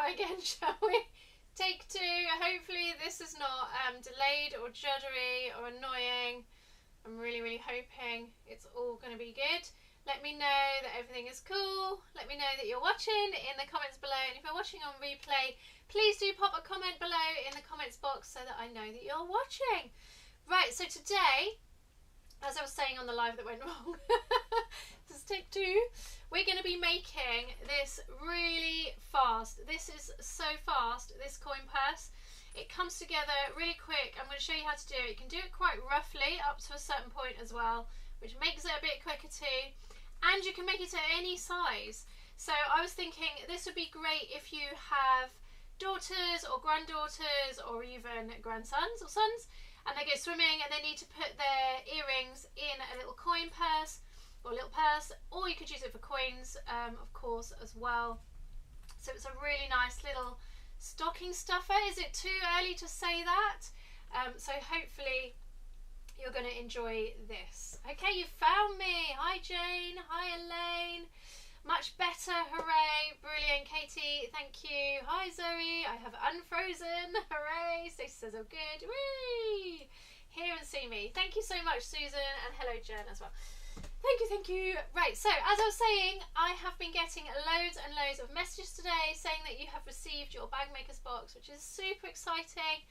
try again, shall we? Take two. Hopefully this is not delayed or juddery or annoying. I'm really hoping it's all going to be good. Let me know that everything is cool. Let me know that you're watching in the comments below. And if you're watching on replay, please do pop a comment below in the comments box so that I know that you're watching. Right, so today, as I was saying on the live that went wrong, this is take two, we're going to be making this really fast. This is so fast, this coin purse. It comes together really quick. I'm going to show you how to do it. You can do it quite roughly up to a certain point as well, which makes it a bit quicker too. And you can make it at any size. So I was thinking this would be great if you have daughters or granddaughters or even grandsons or sons, and they go swimming and they need to put their earrings in a little coin purse or a little purse, or you could use it for coins, of course, as well. So it's a really nice little stocking stuffer. Is it too early to say that? So hopefully you're going to enjoy this. Okay, you found me. Hi Jane, hi Elaine. Much better, hooray. Brilliant, Katie, thank you. Hi Zoe, I have unfrozen, hooray. Stacey says, oh good, whee. Hear and see me. Thank you so much, Susan, and hello Jen as well. Thank you. Right, so as I was saying, I have been getting loads and loads of messages today saying that you have received your bag makers box, which is super exciting.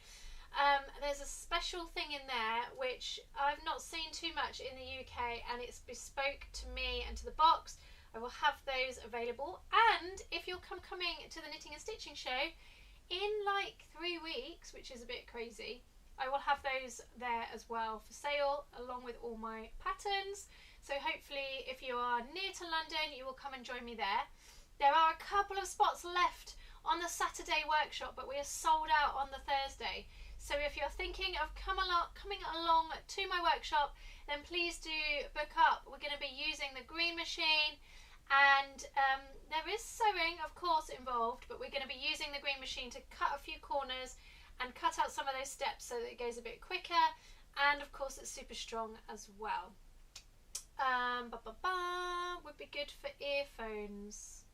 There's a special thing in there which I've not seen too much in the UK, and it's bespoke to me and to the box. I will have those available, and if you're coming to the knitting and stitching show in like 3 weeks, which is a bit crazy, I will have those there as well for sale along with all my patterns. So hopefully if you are near to London, you will come and join me there. There are a couple of spots left on the Saturday workshop, but we are sold out on the Thursday. So if you're thinking of coming along to my workshop, then please do book up. We're going to be using the green machine, and there is sewing of course involved, but we're going to be using the green machine to cut a few corners and cut out some of those steps so that it goes a bit quicker, and of course it's super strong as well. Would be good for earphones.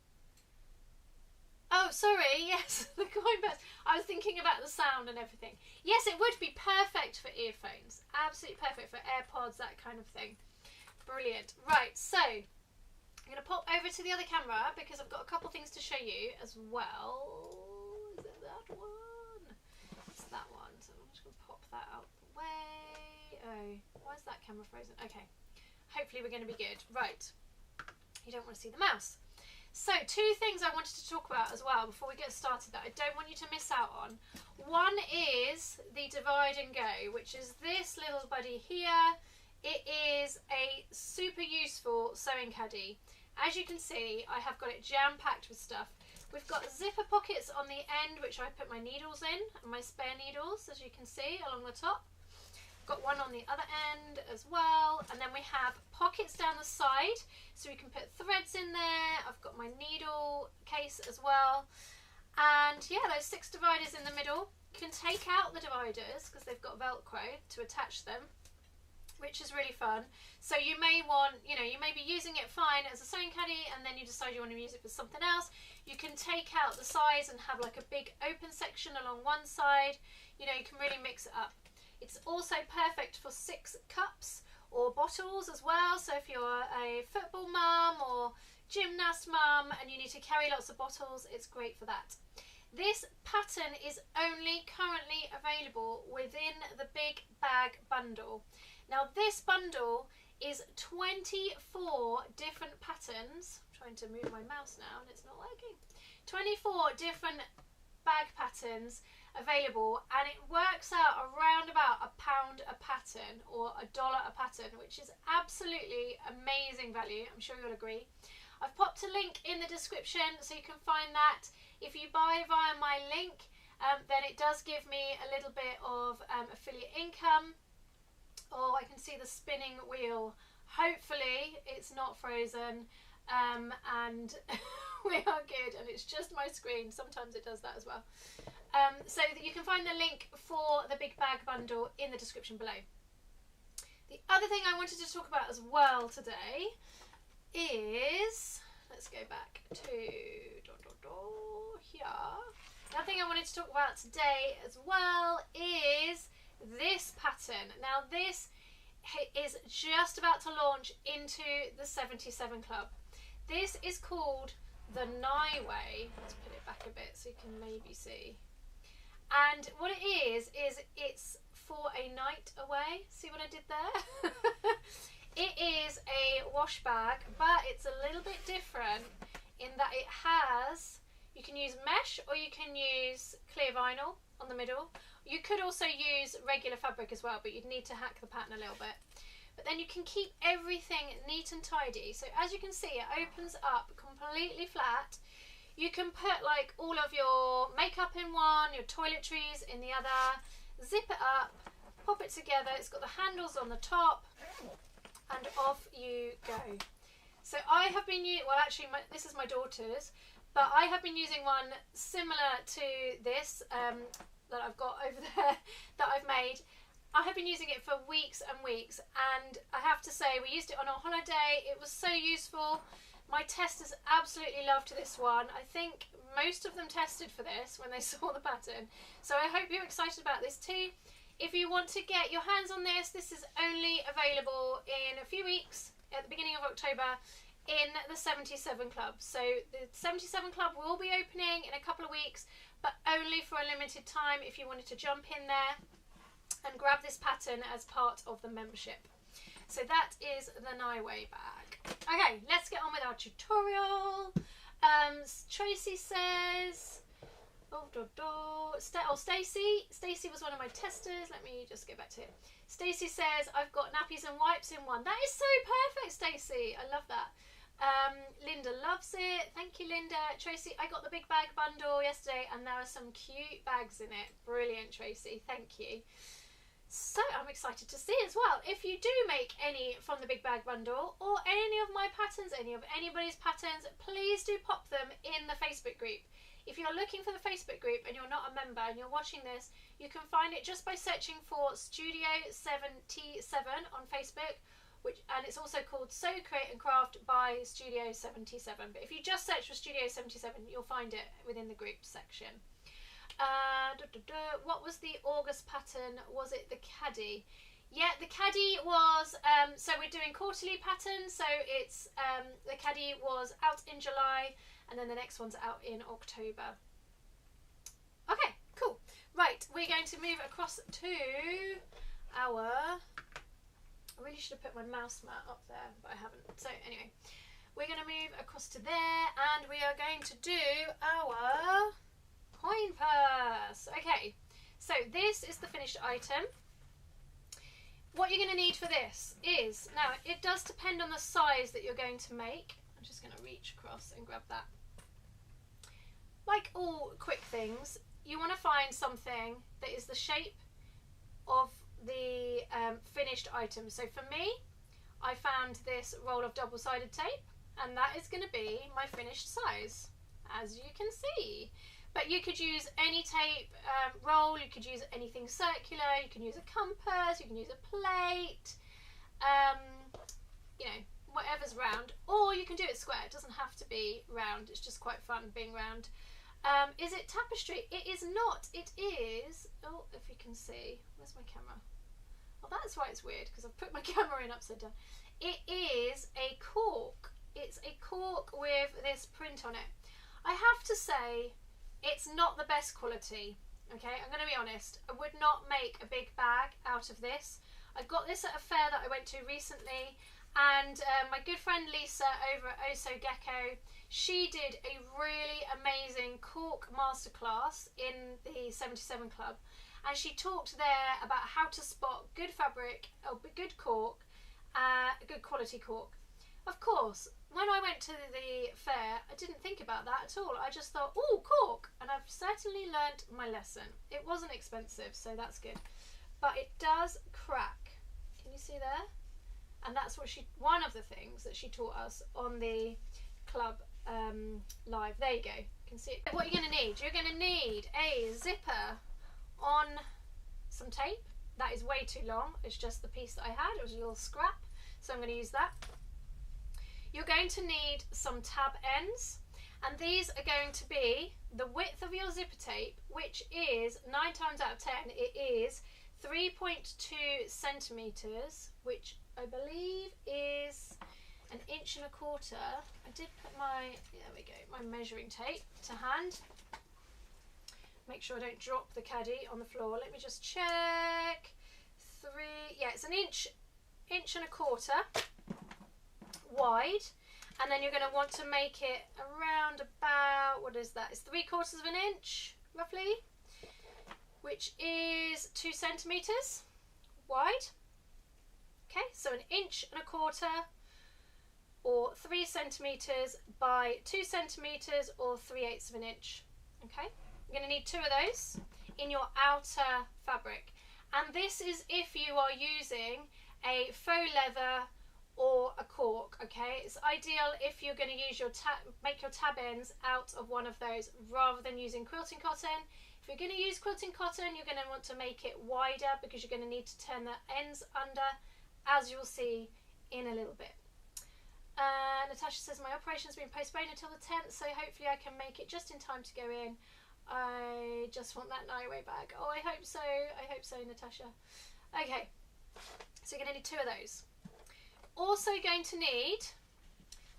Oh, sorry, yes, the coin purse. I was thinking about the sound and everything. Yes, it would be perfect for earphones. Absolutely perfect for AirPods, that kind of thing. Brilliant. Right, so I'm going to pop over to the other camera because I've got a couple things to show you as well. Is it that one? It's that one. So I'm just going to pop that out the way. Oh, why is that camera frozen? Okay. Hopefully we're going to be good. Right. You don't want to see the mouse. So two things I wanted to talk about as well before we get started that I don't want you to miss out on. One is the divide and go, which is this little buddy here. It is a super useful sewing caddy. As you can see, I have got it jam-packed with stuff. We've got zipper pockets on the end, which I put my needles in, and my spare needles, as you can see, along the top. Got one on the other end as well, and then we have pockets down the side so we can put threads in there. I've got my needle case as well, and yeah, those 6 dividers in the middle. You can take out the dividers because they've got Velcro to attach them, which is really fun. So you may want, you may be using it fine as a sewing caddy, and then you decide you want to use it for something else. You can take out the sides and have like a big open section along one side. You can really mix it up. It's also perfect for 6 cups or bottles as well. So if you're a football mum or gymnast mum and you need to carry lots of bottles, it's great for that. This pattern is only currently available within the Big Bag bundle. Now this bundle is 24 different patterns. I'm trying to move my mouse now and it's not working. 24 different bag patterns available, and it works out around about £1 a pattern or $1 a pattern, which is absolutely amazing value. I'm sure you'll agree. I've popped a link in the description so you can find that. If you buy via my link, then it does give me a little bit of affiliate income. Oh, I can see the spinning wheel. Hopefully it's not frozen, and we are good, and it's just my screen. Sometimes it does that as well. So that you can find the link for the Big Bag bundle in the description below. The other thing I wanted to talk about as well today is, let's go back to here. Another thing I wanted to talk about today as well is this pattern. Now this is just about to launch into the 77 Club. This is called the Niway. Let's put it back a bit so you can maybe see. And what it is it's for a night away. See what I did there? It is a wash bag, but it's a little bit different in that it has, you can use mesh or you can use clear vinyl on the middle. You could also use regular fabric as well, but you'd need to hack the pattern a little bit. But then you can keep everything neat and tidy. So as you can see, it opens up completely flat. You can put like all of your makeup in one, your toiletries in the other, zip it up, pop it together. It's got the handles on the top, and off you go. So I have been using, well actually this is my daughter's, but I have been using one similar to this that I've got over there that I've made. I have been using it for weeks and weeks, and I have to say we used it on a holiday. It was so useful. My testers absolutely loved this one. I think most of them tested for this when they saw the pattern. So I hope you're excited about this too. If you want to get your hands on this, this is only available in a few weeks at the beginning of October in the 77 Club. So the 77 Club will be opening in a couple of weeks, but only for a limited time if you wanted to jump in there and grab this pattern as part of the membership. So that is the Niway bag. Okay, let's get on with our tutorial. Tracy says, Stacey was one of my testers. Let me just get back to it. Stacey says, I've got nappies and wipes in one. That is so perfect, Stacey. I love that. Linda loves it. Thank you, Linda. Tracy, I got the big bag bundle yesterday and there are some cute bags in it. Brilliant, Tracy. Thank you. So I'm excited to see as well. If you do make any from the big bag bundle or any of my patterns, any of anybody's patterns, please do pop them in the Facebook group. If you're looking for the Facebook group and you're not a member and you're watching this, you can find it just by searching for Studio 77 on Facebook, and it's also called Sew, Create and Craft by Studio 77. But if you just search for Studio 77, you'll find it within the group section. What was the August pattern? Was it the caddy? Yeah, the caddy was, so we're doing quarterly patterns, so it's, the caddy was out in July, and then the next one's out in October. Okay, cool. Right, we're going to move across to our, I really should have put my mouse mat up there, but I haven't. So anyway, we're going to move across to there, and we are going to do our coin purse. Okay, so this is the finished item. What you're going to need for this is, now it does depend on the size that you're going to make. I'm just going to reach across and grab that. Like all quick things, you want to find something that is the shape of the finished item. So for me, I found this roll of double-sided tape, and that is going to be my finished size, as you can see. But you could use any tape roll, you could use anything circular, you can use a compass, you can use a plate, you know, whatever's round, or you can do it square. It doesn't have to be round, it's just quite fun being round. Is it tapestry? It is not, it is, oh, if you can see, where's my camera? Oh, that's why it's weird, because I've put my camera in upside down. It is a cork. It's a cork with this print on it. I have to say, it's not the best quality, okay? I'm going to be honest. I would not make a big bag out of this. I got this at a fair that I went to recently, and my good friend Lisa over at Oso Gecko, she did a really amazing cork masterclass in the 77 Club, and she talked there about how to spot good fabric, or good cork, good quality cork. Of course, when I went to the fair, I didn't think about that at all. I just thought, oh, cork, and I've certainly learnt my lesson. It wasn't expensive, so that's good, but it does crack. Can you see there? And that's what one of the things that she taught us on the club live. There you go. You can see it. What you're going to need? You're going to need a zipper on some tape. That is way too long. It's just the piece that I had. It was a little scrap, so I'm going to use that. You're going to need some tab ends, And these are going to be the width of your zipper tape, which is 9 times out of 10, it is 3.2 centimetres, which I believe is 1.25 inches. I did put my, there we go, my measuring tape to hand. Make sure I don't drop the caddy on the floor. Let me just check. Yeah, it's 1.25 inches wide. And then you're going to want to make it around about, what is that? It's 3/4 of an inch, roughly, which is 2 centimetres wide. Okay, so 1.25 inches or 3 centimetres by 2 centimetres or 3/8 of an inch. Okay, you're going to need 2 of those in your outer fabric. And this is if you are using a faux leather or a cork. Okay, it's ideal if you're going to use your make your tab ends out of one of those rather than using quilting cotton. If you're going to use quilting cotton, you're going to want to make it wider because you're going to need to turn the ends under, as you'll see in a little bit. Natasha says my operation's been postponed until the 10th, so hopefully I can make it just in time to go in. I just want that Niway bag. Oh, I hope so. I hope so, Natasha. Okay, so you're going to need 2 of those. Also going to need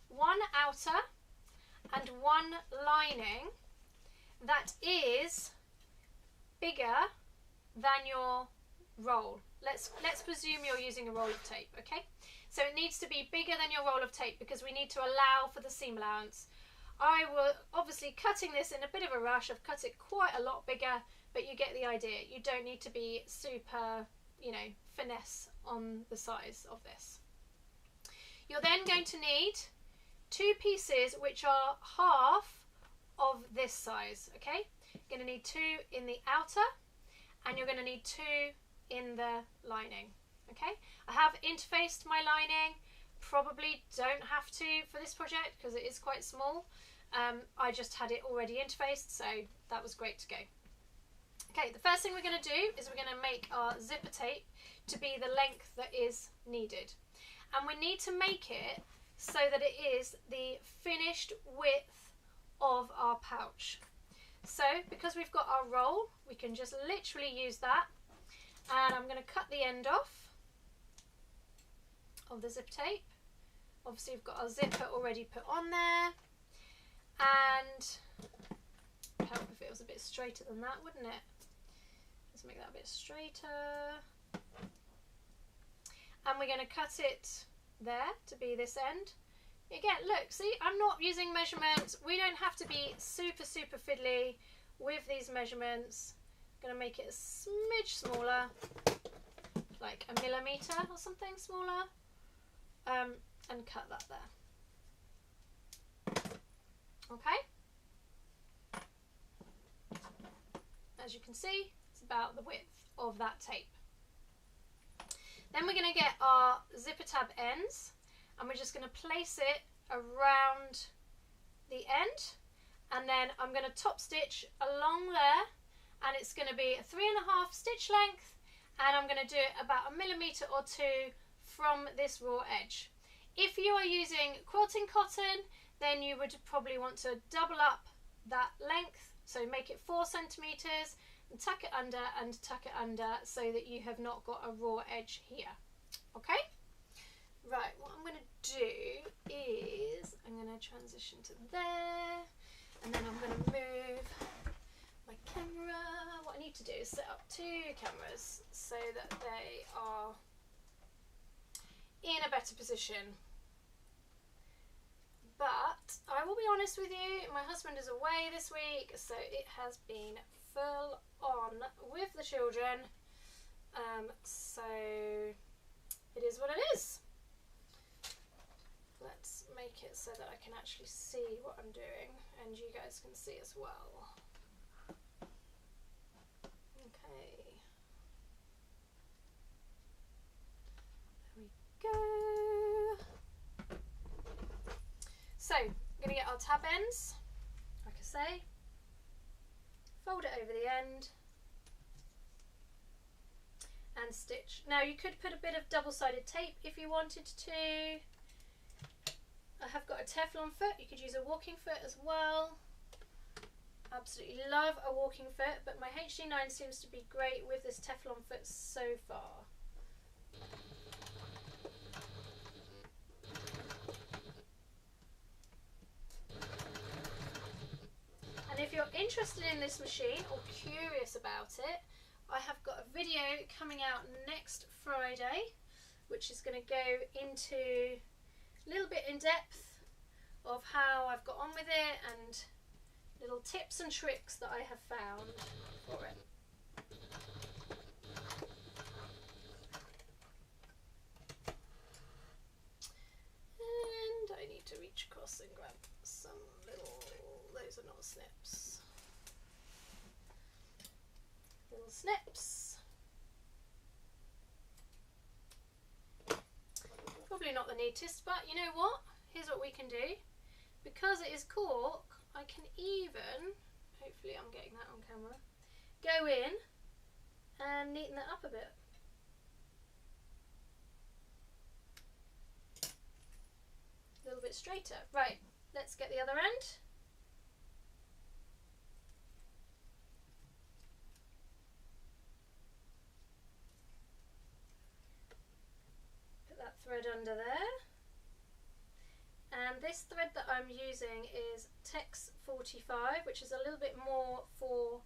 1 outer and 1 lining that is bigger than your roll. Let's presume you're using a roll of tape, okay? So it needs to be bigger than your roll of tape because we need to allow for the seam allowance. I will obviously cutting this in a bit of a rush. I've cut it quite a lot bigger, but you get the idea. You don't need to be super, you know, finesse on the size of this. You're then going to need 2 pieces which are half of this size, okay? You're going to need 2 in the outer and you're going to need 2 in the lining, okay? I have interfaced my lining. Probably don't have to for this project because it is quite small. I just had it already interfaced, so that was great to go. Okay, the first thing we're going to do is we're going to make our zipper tape to be the length that is needed. And we need to make it so that it is the finished width of our pouch. So because we've got our roll, we can just literally use that. And I'm going to cut the end off of the zip tape. Obviously we've got our zipper already put on there. And it'd help if it was a bit straighter than that, wouldn't it? Let's make that a bit straighter. And we're going to cut it there to be this end. Again, look, see, I'm not using measurements. We don't have to be super fiddly with these measurements. I'm going to make it a smidge smaller, like 1 millimetre or something smaller, and cut that there. Okay? As you can see, it's about the width of that tape. Then we're going to get our zipper tab ends and we're just going to place it around the end, and then I'm going to top stitch along there, and it's going to be a 3.5 stitch length, and I'm going to do it about 1 millimetre or 2 from this raw edge. If you are using quilting cotton, then you would probably want to double up that length, so make it 4 centimetres and tuck it under and tuck it under so that you have not got a raw edge here. Okay? Right, what I'm going to do is I'm going to transition to there, and then I'm going to move my camera. What I need to do is set up 2 cameras so that they are in a better position. But I will be honest with you, my husband is away this week, so it has been full on with the children. So it is what it is. Let's make it so that I can actually see what I'm doing and you guys can see as well. Okay. There we go. So, I'm going to get our tab ends, like I say, fold it over the end and stitch. Now you could put a bit of double-sided tape if you wanted to. I have got a Teflon foot. You could use a walking foot as well. Absolutely love a walking foot, but my HD9 seems to be great with this Teflon foot so far. And if you're interested in this machine or curious about it, I have got a video coming out next Friday, which is going to go into a little bit in depth of how I've got on with it and little tips and tricks that I have found for it. And I need to reach across and grab some little, those are not snips, little snips. Probably not the neatest, but you know what? Here's what we can do. Because it is cork, I can even, hopefully I'm getting that on camera, go in and neaten that up a bit. A little bit straighter. Right, let's get the other end. Put that thread under there. And this thread that I'm using is Tex 45, which is a little bit more for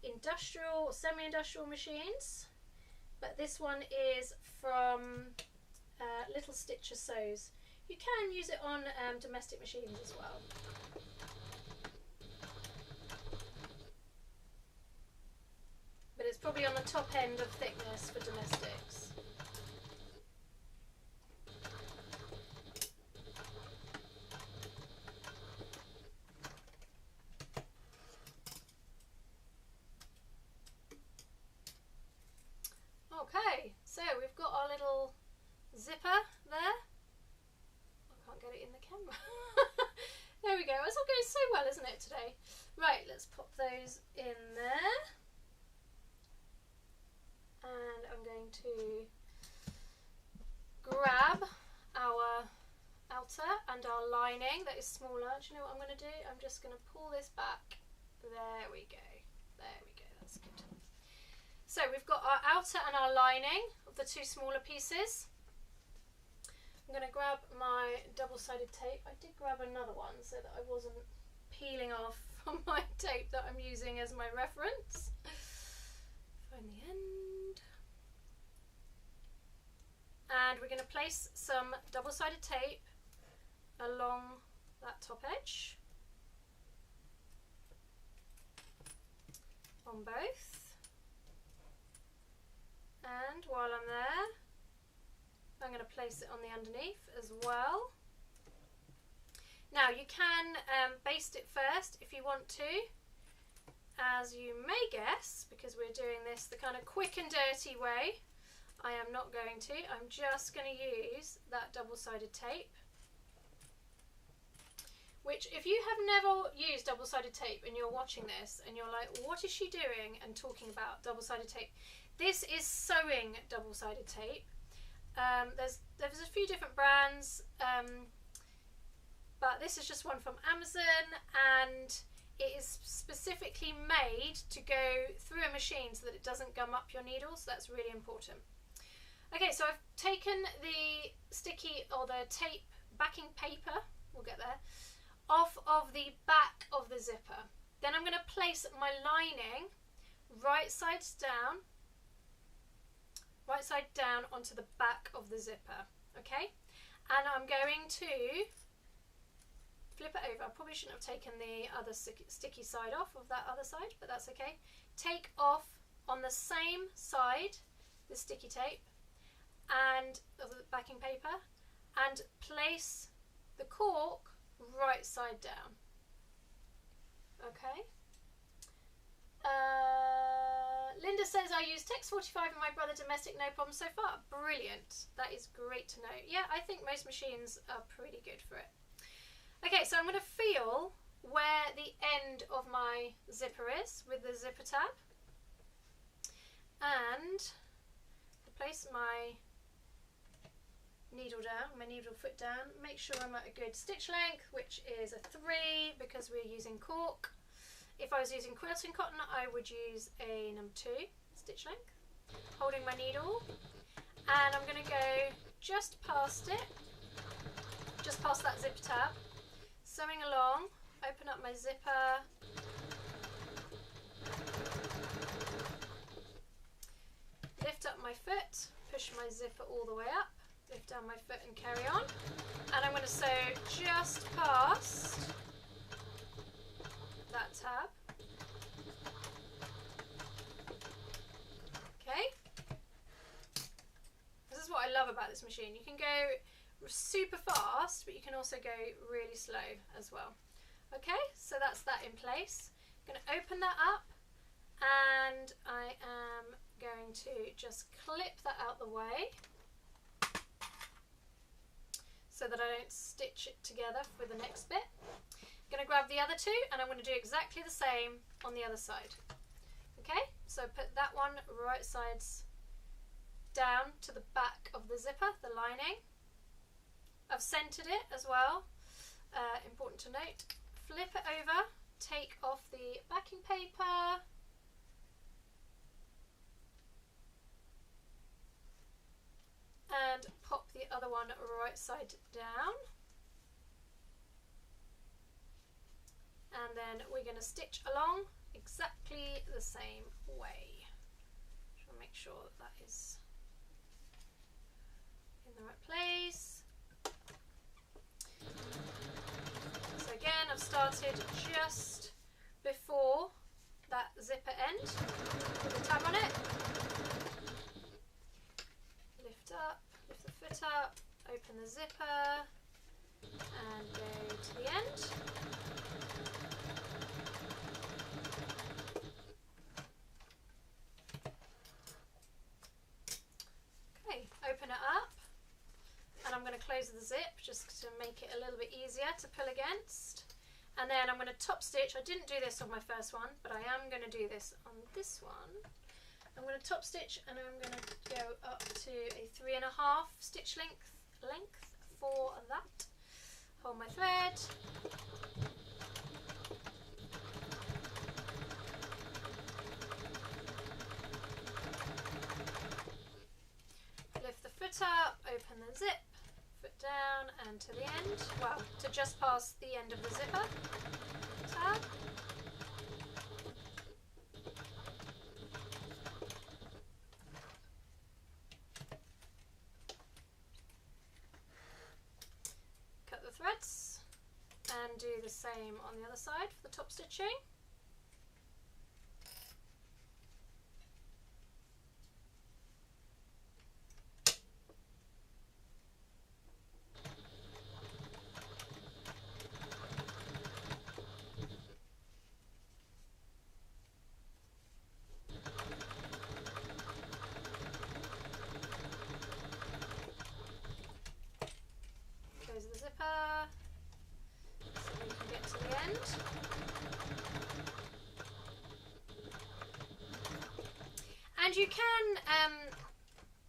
industrial, semi-industrial machines. But this one is from Little Stitcher Sews. You can use it on domestic machines as well. But it's probably on the top end of thickness for domestics. Okay, so we've got our little zipper there. I can't get it in the camera. There we go. It's all going so well, isn't it, today? Right, let's pop those in there. And I'm going to grab our outer and our lining that is smaller. Do you know what I'm going to do? I'm just going to pull this back. There we go. There we go. That's good. So we've got our outer and our lining of the two smaller pieces. I'm going to grab my double-sided tape. I did grab another one so that I wasn't peeling off from my tape that I'm using as my reference. Find the end. And we're going to place some double-sided tape along that top edge on both. And while I'm there, I'm going to place it on the underneath as well. Now you can baste it first if you want to, as you may guess, because we're doing this the kind of quick and dirty way. I am not going to. I'm just going to use that double-sided tape, which if you have never used double-sided tape and you're watching this and you're like, what is she doing and talking about double-sided tape? This is sewing double-sided tape. There's a few different brands, but this is just one from Amazon, and it is specifically made to go through a machine so that it doesn't gum up your needles. So that's really important. Okay, so I've taken the sticky or the tape backing paper, we'll get there, off of the back of the zipper. Then I'm going to place my lining right side down onto the back of the zipper, okay? And I'm going to flip it over. I probably shouldn't have taken the other sticky side off of that other side, but that's okay. Take off on the same side the sticky tape and of the backing paper and place the cork right side down, okay? Linda says I use Tex 45 and my brother domestic, no problem so far. Brilliant. That is great to know. Yeah, I think most machines are pretty good for it. Okay, so I'm going to feel where the end of my zipper is with the zipper tab, and place my needle down, my needle foot down, make sure I'm at a good stitch length, which is a 3 because we're using cork. If I was using quilting cotton, I would use a number 2 stitch length. Holding my needle, and I'm going to go just past it, just past that zipper tab, sewing along, open up my zipper, lift up my foot, push my zipper all the way up, lift down my foot and carry on, and I'm going to sew just past that tab. Okay, this is what I love about this machine. You can go super fast, but you can also go really slow as well. Okay, so that's that in place. I'm going to open that up, and I am going to just clip that out the way so that I don't stitch it together for the next bit. I'm going to grab the other 2, and I'm going to do exactly the same on the other side. Okay, so put that one right sides down to the back of the zipper, the lining. I've centered it as well, important to note. Flip it over, take off the backing paper, and pop the other one right side down. And then we're going to stitch along exactly the same way. I'll make sure that that is in the right place. So again, I've started just before that zipper end with the tab on it. Lift up, lift the foot up, open the zipper, and go to the end. Okay, open it up, and I'm going to close the zip just to make it a little bit easier to pull against. And then I'm going to top stitch. I didn't do this on my first one, but I am going to do this on this one. I'm going to top stitch, and I'm going to go up to a 3.5 stitch length for that. Hold my thread. Lift the foot up, open the zip, foot down and to the end, well, to just past the end of the zipper tab. Cut the threads and do the same on the other side for the top stitching. Close the zipper so we can get to the end. And you can,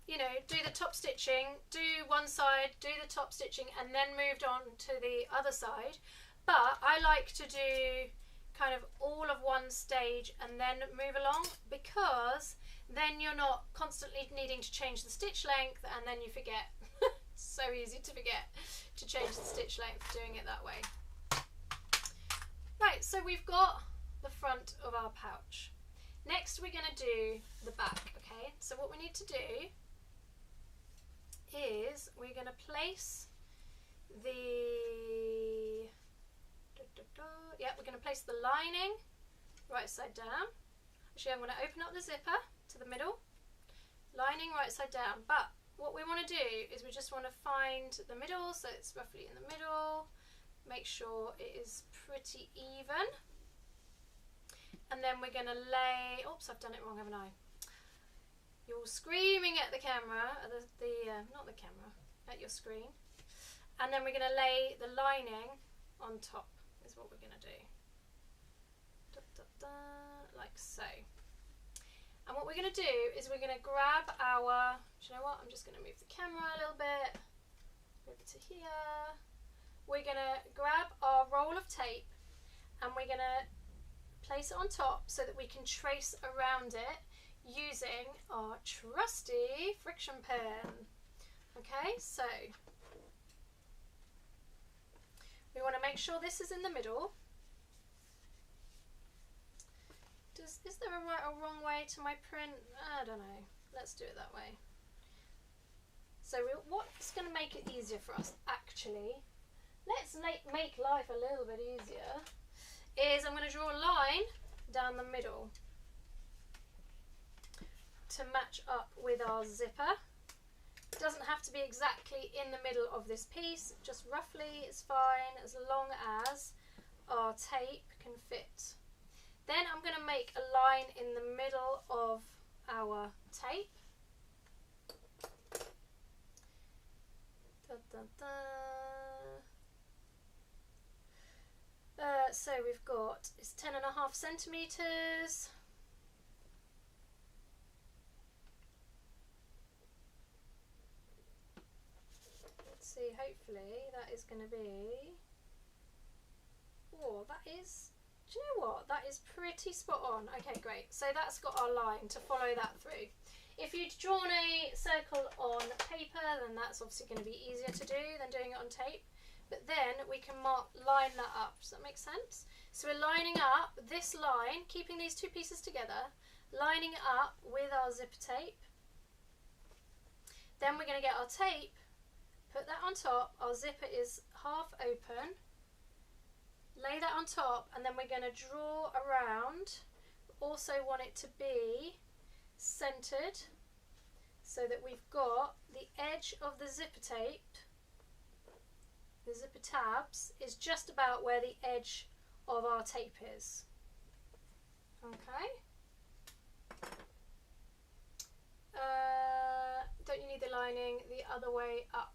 you know, do the top stitching, do one side, do the top stitching, and then moved on to the other side. But I like to do kind of all of one stage and then move along, because then you're not constantly needing to change the stitch length and then you forget. So easy to forget to change the stitch length doing it that way. Right, so we've got the front of our pouch. Next we're going to do the back, okay? So what we need to do is we're going to place the, we're going to place the lining right side down. Actually, I'm going to open up the zipper to the middle, lining right side down, but what we want to do is we just want to find the middle, so it's roughly in the middle, make sure it is pretty even, and then we're going to lay, oops, I've done it wrong, haven't I? You're screaming at the camera, at not the camera, at your screen, and then we're going to lay the lining on top, is what we're going to do, like so. And what we're going to do is we're going to grab our, do you know what, I'm just going to move the camera a little bit. over to here. We're going to grab our roll of tape and we're going to place it on top so that we can trace around it using our trusty friction pen. Okay, so we want to make sure this is in the middle. Is there a right or wrong way to my print? I don't know. Let's do it that way. So what's going to make it easier for us, actually, let's make life a little bit easier, is I'm going to draw a line down the middle to match up with our zipper. It doesn't have to be exactly in the middle of this piece, just roughly is fine as long as our tape can fit. Then I'm going to make a line in the middle of our tape. Da, da, da. So we've got, it's 10.5 centimetres. Let's see, hopefully that is going to be, oh, that is, do you know what, that is pretty spot on. Okay, great, so that's got our line to follow that through. If you'd drawn a circle on paper, then that's obviously going to be easier to do than doing it on tape. But then we can line that up. Does that make sense? So we're lining up this line, keeping these two pieces together, lining it up with our zipper tape. Then we're going to get our tape, put that on top. Our zipper is half open. Lay that on top, and then we're going to draw around. Also want it to be centered so that we've got the edge of the zipper tape, the zipper tabs, is just about where the edge of our tape is. Okay. Don't you need the lining the other way up?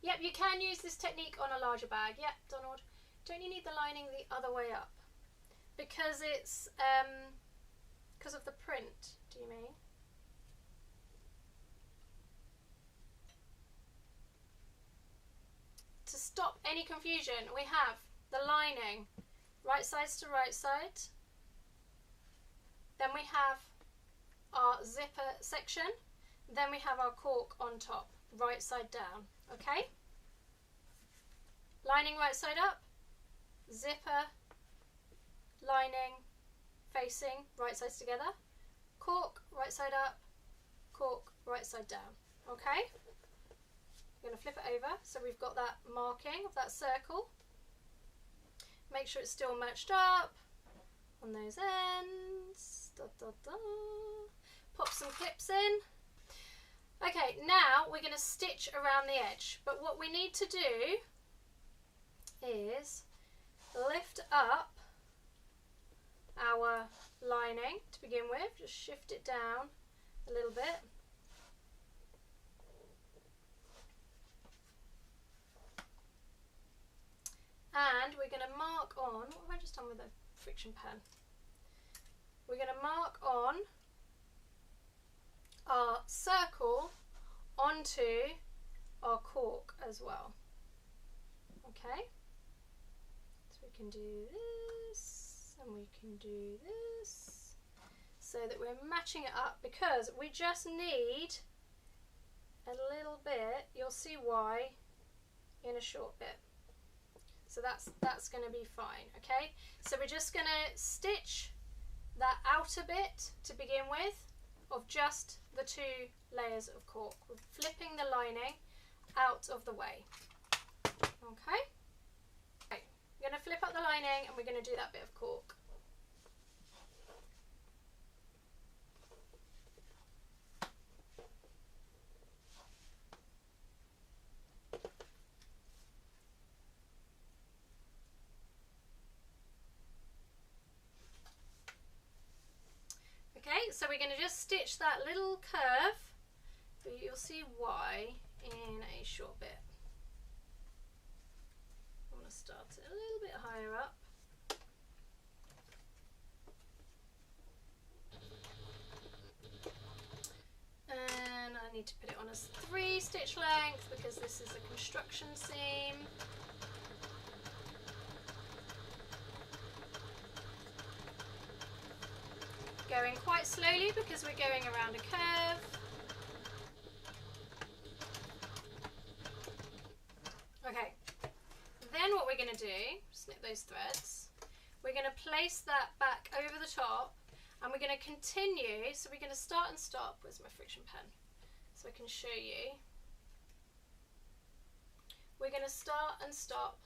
Yep, you can use this technique on a larger bag. Yep, Donald. Don't you need the lining the other way up? Because it's because of the print, do you mean? To stop any confusion, we have the lining right sides to right side. Then we have our zipper section. Then we have our cork on top, right side down. Okay? Lining right side up, zipper, lining facing right sides together, cork right side up, cork right side down. Okay? I'm going to flip it over so we've got that marking of that circle. Make sure it's still matched up on those ends. Da, da, da. Pop some clips in. Okay, now we're going to stitch around the edge, but what we need to do is lift up our lining to begin with. Just shift it down a little bit. And we're going to mark on, what have I just done with a friction pen? We're going to mark on our circle onto our cork as well. Okay, so we can do this and we can do this so that we're matching it up, because we just need a little bit. You'll see why in a short bit. So that's going to be fine. Okay, so we're just going to stitch that outer bit to begin with of just the two layers of cork. We're flipping the lining out of the way. Okay, we're going to flip up the lining and we're going to do that bit of cork. Okay, so we're going to just stitch that little curve, but you'll see why in a short bit. I want to start it a little bit higher up. And I need to put it on as 3 stitch length because this is a construction seam. Going quite slowly because we're going around a curve. Okay, then what we're going to do, snip those threads, we're going to place that back over the top and we're going to continue, so we're going to start and stop. Where's my friction pen? So I can show you. We're going to start and stop.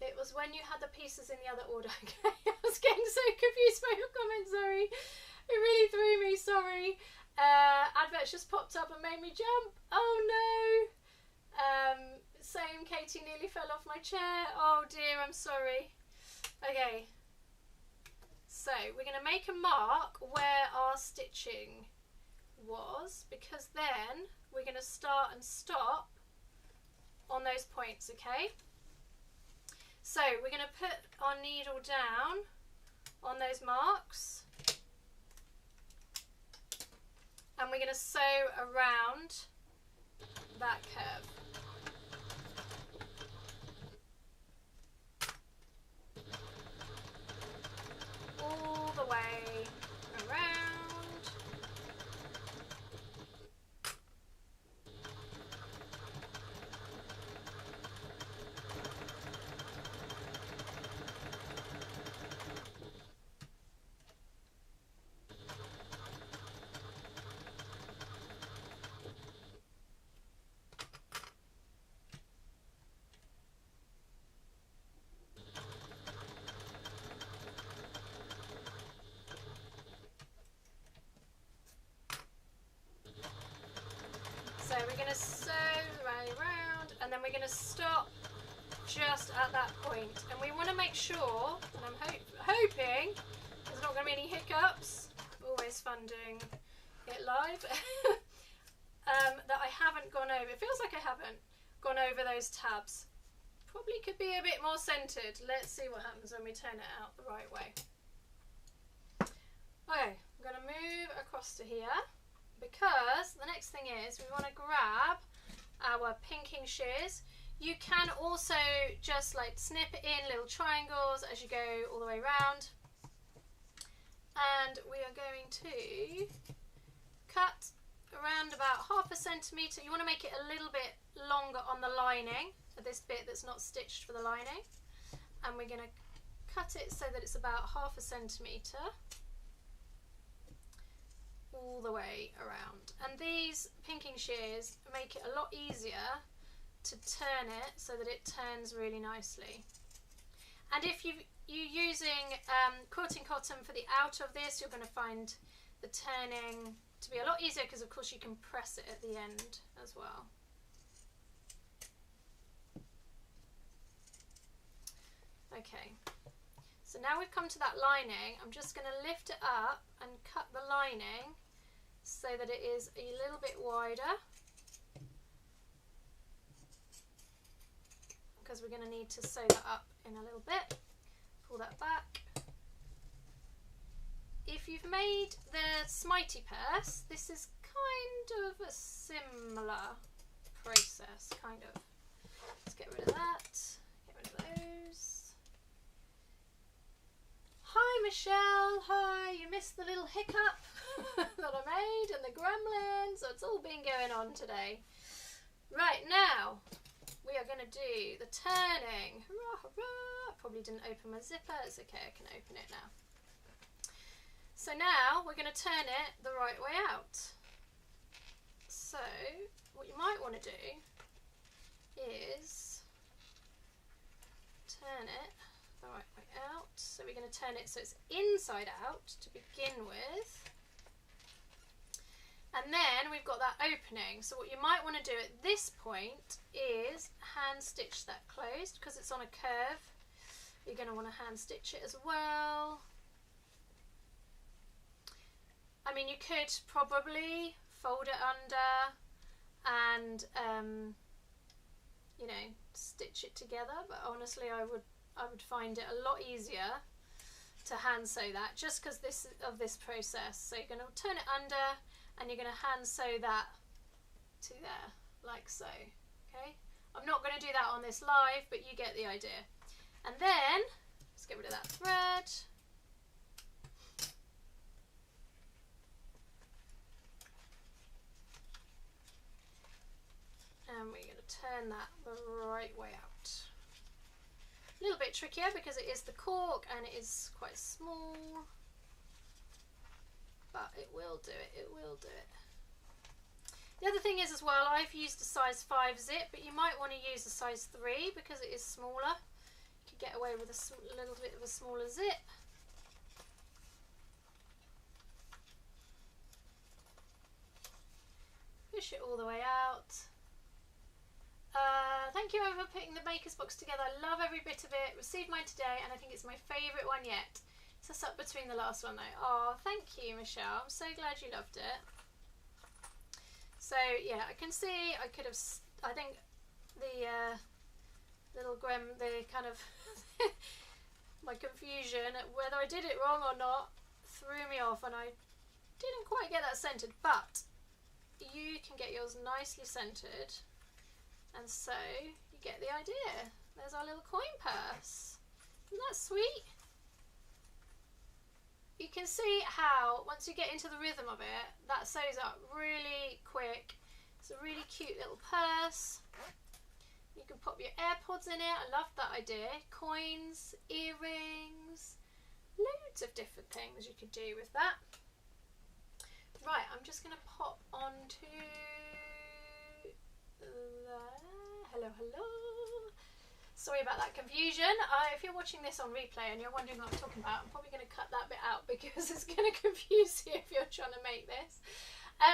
It was when you had the pieces in the other order. Okay, I was getting so confused by your comments, sorry. It really threw me, sorry. Adverts just popped up and made me jump. Oh no. Same, Katie nearly fell off my chair. Oh dear, I'm sorry. Okay. So we're going to make a mark where our stitching was, because then we're going to start and stop on those points, okay? So we're going to put our needle down on those marks and we're going to sew around that curve. All the way around. So we're going to sew the way around and then we're going to stop just at that point. And we want to make sure, and I'm hoping there's not going to be any hiccups, always fun doing it live, that I haven't gone over, it feels like I haven't gone over those tabs. Probably could be a bit more centered. Let's see what happens when we turn it out the right way. Okay, I'm going to move across to here, because the next thing is we want to grab our pinking shears. You can also just like snip it in little triangles as you go all the way around. And we are going to cut around about 1/2 centimetre. You want to make it a little bit longer on the lining, this bit that's not stitched for the lining. And we're going to cut it so that it's about 1/2 centimetre. All the way around, and these pinking shears make it a lot easier to turn it so that it turns really nicely. And if you're using quilting cotton for the outer of this, you're going to find the turning to be a lot easier, because of course you can press it at the end as well. Okay, so now we've come to that lining, I'm just going to lift it up and cut the lining so that it is a little bit wider, because we're going to need to sew that up in a little bit. Pull that back. If you've made the smitey purse, this is kind of a similar process, kind of. Let's get rid of that, get rid of those. Hi Michelle, hi, you missed the little hiccup that I made and the gremlins, so it's all been going on today. Right, now we are going to do the turning. Hurrah, hurrah. Probably didn't open my zipper, it's okay, I can open it now. So now we're going to turn it the right way out. So what you might want to do is turn it the right way out. So we're going to turn it so it's inside out to begin with. And then we've got that opening. So what you might want to do at this point is hand stitch that closed, because it's on a curve. You're going to want to hand stitch it as well. I mean, you could probably fold it under and you know, stitch it together, but honestly I would find it a lot easier to hand sew that, just because of this process. So you're going to turn it under and you're going to hand sew that to there, like so. Okay, I'm not going to do that on this live, but you get the idea. And then let's get rid of that thread. And we're going to turn that the right way out. A little bit trickier because it is the cork and it is quite small, but it will do it, it will do it. The other thing is as well, I've used a size 5 zip, but you might want to use a size 3 because it is smaller. You could get away with a little bit of a smaller zip. Push it all the way out. Thank you for putting the maker's box together. I love every bit of it. Received mine today and I think it's my favourite one yet. It's just up between the last one though. Oh, thank you, Michelle. I'm so glad you loved it. So yeah, I can see I could have, I think the little the kind of my confusion at whether I did it wrong or not threw me off, and I didn't quite get that centered, but you can get yours nicely centered, and so you get the idea. There's our little coin purse. Isn't that sweet? You can see how once you get into the rhythm of it, that sews up really quick. It's a really cute little purse. You can pop your AirPods in it. I love that idea. Coins, earrings, loads of different things you could do with that. Right, I'm just going to pop onto there. Hello, hello. Sorry about that confusion. If you're watching this on replay and you're wondering what I'm talking about, I'm probably going to cut that bit out because it's going to confuse you if you're trying to make this.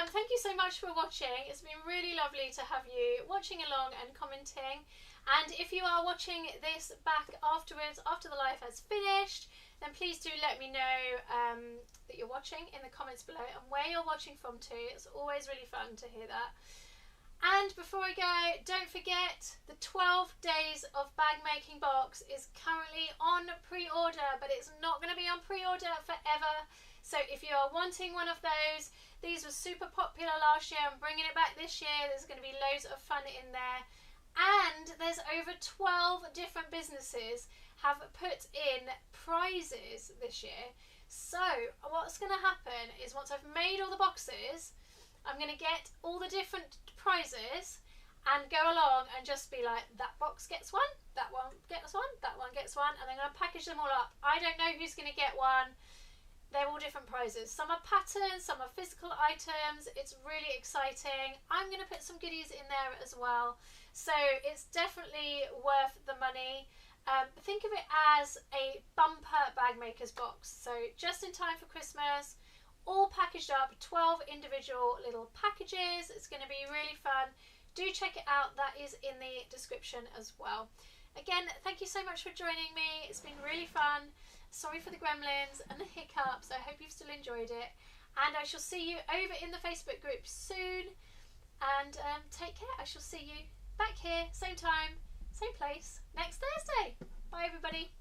Thank you so much for watching. It's been really lovely to have you watching along and commenting. And if you are watching this back afterwards, after the live has finished, then please do let me know that you're watching in the comments below and where you're watching from too. It's always really fun to hear that. And before I go, don't forget the 12 days of bag making box is currently on pre-order, but it's not going to be on pre-order forever. So if you are wanting one of those, these were super popular last year. I'm bringing it back this year. There's going to be loads of fun in there. And there's over 12 different businesses have put in prizes this year. So what's going to happen is once I've made all the boxes, I'm going to get all the different prizes and go along and just be like, that box gets one, that one gets one, that one gets one, and I'm going to package them all up. I don't know who's going to get one. They're all different prizes. Some are patterns, some are physical items. It's really exciting. I'm going to put some goodies in there as well. So it's definitely worth the money. Think of it as a bumper bag maker's box. So just in time for Christmas, all packaged up, 12 individual little packages. It's going to be really fun. Do check it out. That is in the description as well. Again, thank you so much for joining me. It's been really fun. Sorry for the gremlins and the hiccups. I hope you've still enjoyed it. And I shall see you over in the Facebook group soon. And take care. I shall see you back here, same time, same place, next Thursday. Bye, everybody.